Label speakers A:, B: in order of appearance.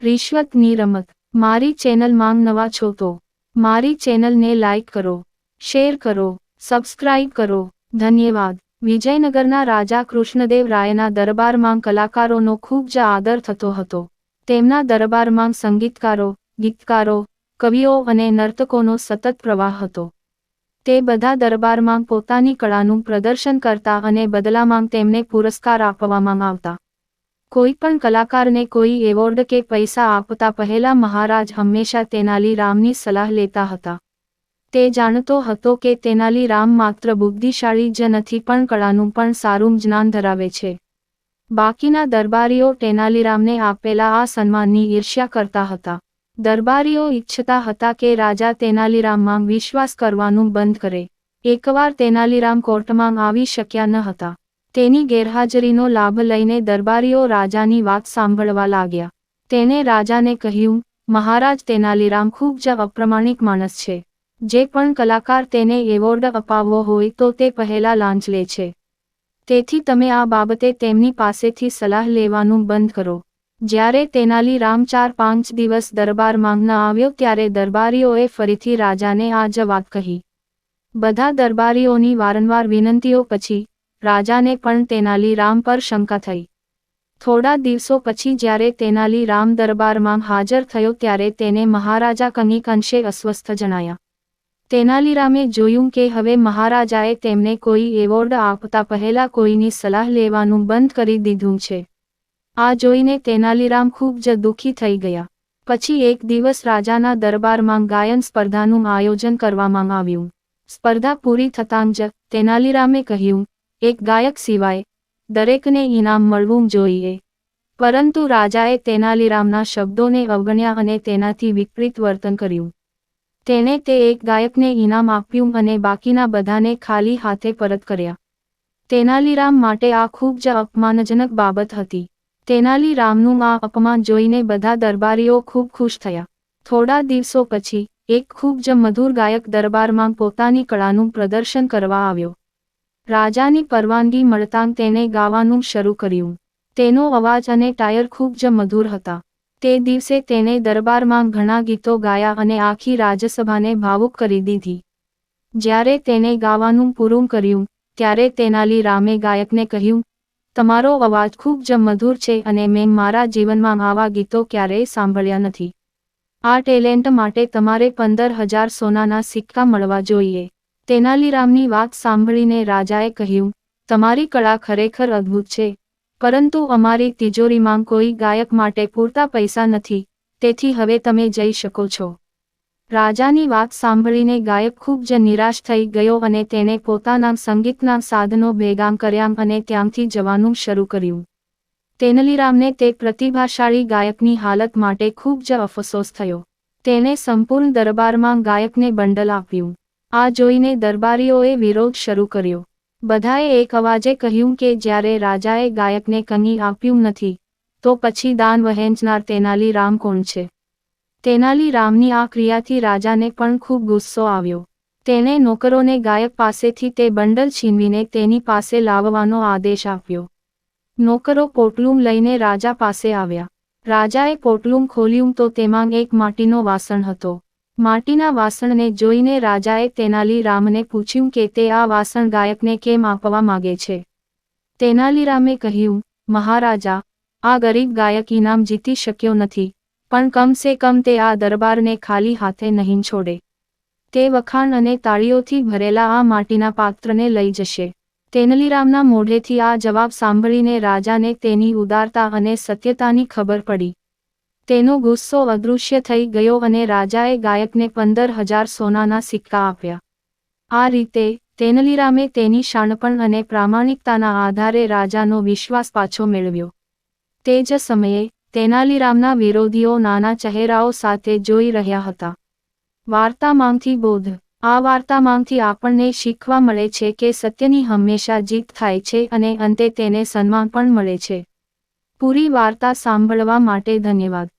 A: रिश्वतनी रमत। मारी चेनल मांग नवा छो तो मारी चेनल ने लाइक करो, शेर करो, सब्सक्राइब करो। धन्यवाद। विजयनगरना राजा कृष्णदेव रायना दरबार मांग कलाकारोनो खूब ज आदर थतो हतो। तेमना दरबार मांग संगीतकारो, गीतकारो, कविओ अने नर्तकोनो सतत प्रवाह हतो। ते बधा दरबार मांग पोतानी कलानुं प्रदर्शन करता अने बदला मांग तेमने पुरस्कार आपवामां आवता। कोई पण कलाकार ने कोई एवोर्ड के पैसा आपता पहेला महाराज हमेशा तेनालीरामनी सलाह लेता हता। ते जाणतो हतो के तेनालीराम मात्र बुद्धिशाળી ज नथी पण कलानुं पण सारुं ज्ञान धरावे छे। बाकीना दरबारीओ तेनालीरामने आपेला आ सन्माननी ईर्ष्या करता हता। दरबारीओ इच्छता हता के राजा तेनालीराममां विश्वास करवानुं बंध करे। एकवार तेनालीराम कोर्टमां आवी शक्या न हता। तेनी गैरहाजरीनो लाभ लईने दरबारीओ राजानी वात सांभळवा लाग्या। तेणे राजाने कह्युं, महाराज तेनालीराम खूब ज अप्रमाणिक माणस छे। जे पण कलाकार तेने एवोर्ड अपाववो होय तो ते पहेला लांच ले छे। तेथी तमे आ बाबते तेमनी पासेथी सलाह लेवानुं बंध करो। ज्यारे तेनालीराम 4-5 दिवस दरबार मांग न आव्यो त्यारे दरबारीओए फरीथी राजाने आ ज वात कही। बधा दरबारीओनी वारंवार विनंतीओ पछी राजाने पण तेनालीराम पर शंका थई। थोड़ा दिवसों पछी ज्यारे तेनालीराम दरबार मां हाजर थयो त्यारे तेने महाराजा कंईक अंशे अस्वस्थ जणाया। तेनालीरामे जोयुं के हवे महाराजाए तेमने कोई एवोर्ड आपता पहेला कोईनी सलाह लेवानुं बंध करी दीधुं छे। आ जोईने तेनालीराम खूब ज दुखी थई गया। पछी एक दिवस राजाना दरबार मां गायन स्पर्धानुं आयोजन करवामां आव्युं। स्पर्धा पूरी थतां ज तेनालीरामे कह्युं, एक गायक सिवाय दरेकने इनाम मळवुं जोईए। परंतु राजाए तेनालीरामना शब्दोने अवगण्या अने तेनाथी विपरीत वर्तन कर्युं। तेणे ते एक गायकने इनाम आप्युं अने बाकीना बधाने खाली हाथे परत कर्या। तेनालीराम माटे आ खूब ज अपमानजनक बाबत हती। तेनालीरामनुं आ अपमान जोईने बधा दरबारीओ खूब खुश थया। थोड़ा दिवसों पछी एक खूब ज मधुर गायक दरबारमां पोतानी कळानुं प्रदर्शन करवा आव्यो। राजानी परवानगी मळतां तेणे गावानुं शरू कर्युं। तेनो अवाज अने टायर खूब ज मधुर हता। ते दिवसे तेणे दरबारमां घणा गीतो गाया अने आखी રાજસભાને ભાવુક કરી દીધી। જ્યારે તેણે ગાવાનું પૂરું કર્યું ત્યારે તેનાલીરામે ગાયકને કહ્યું, તમારો અવાજ ખૂબ જ મધુર છે અને મેં મારા જીવનમાં આવા ગીતો ક્યારેય સાંભળ્યા નથી। આ ટેલેન્ટ માટે તમારે 15,000 સોનાના સિક્કા મળવા જોઈએ। તેનાલીરામની વાત સાંભળીને રાજાએ કહ્યું, તમારી કળા ખરેખર અદ્ભુત છે, પરંતુ અમારી તિજોરીમાં કોઈ ગાયક માટે પૂરતા પૈસા નથી, તેથી હવે તમે જઈ શકો છો। રાજાની વાત સાંભળીને ગાયક ખૂબ જ નિરાશ થઈ ગયો અને તેણે પોતાના સંગીતના સાધનો ભેગા કર્યા અને ત્યાંથી જવાનું શરૂ કર્યું। તેનાલીરામને તે પ્રતિભાશાળી ગાયકની હાલત માટે ખૂબ જ અફસોસ થયો। તેણે સંપૂર્ણ દરબારમાં ગાયકને બંડલ આપ્યું। આ જોઈને દરબારીઓએ વિરોધ શરૂ કર્યો। બધાએ એક અવાજે કહ્યું કે જ્યારે રાજાએ ગાયકને કંઈ આપ્યું નથી, તો પછી દાન વહેંચનાર તેનાલીરામ કોણ છે? તેનાલીરામની આ ક્રિયાથી રાજાને પણ ખૂબ ગુસ્સો આવ્યો। તેણે નોકરોને ગાયક પાસેથી તે બંડલ છીનવીને તેની પાસે લાવવાનો આદેશ આપ્યો। નોકરો પોટલું લઈને રાજા પાસે આવ્યા। રાજાએ પોટલું ખોલ્યું તો તેમાં એક માટીનો વાસણ હતો। માટીના વાસણને જોઈને રાજાએ તેનાલીરામને પૂછ્યું કે તે આ વાસણ ગાયકને કેમ આપવા માગે છે। તેનાલીરામે કહ્યું, મહારાજા, આ ગરીબ ગાયક ઇનામ જીતી શક્યો નથી, પણ કમસે કમ તે આ દરબારને ખાલી હાથે નહીં છોડે। તે વખાણ અને તાળીઓથી ભરેલા આ માટીના પાત્રને લઈ જશે। તેનાલીરામના મોઢેથી આ જવાબ સાંભળીને રાજાને તેની ઉદારતા અને સત્યતાની ખબર પડી। તેનો ગુસ્સો અદૃશ્ય થઈ ગયો અને રાજાએ ગાયકને 15,000 સોનાના સિક્કા આપ્યા। આ રીતે તેનાલીરામે તેની શાણપણ અને પ્રામાણિકતાના આધારે રાજાનો વિશ્વાસ પાછો મેળવ્યો। તે જ સમયે તેનાલીરામના વિરોધીઓ નાના ચહેરાઓ સાથે જોઈ રહ્યા હતા। વાર્તામાંથી બોધ। આ વાર્તામાંથી આપણને શીખવા મળે છે કે સત્યની હંમેશા જીત થાય છે અને અંતે તેને સન્માન પણ મળે છે। પૂરી વાર્તા સાંભળવા માટે ધન્યવાદ।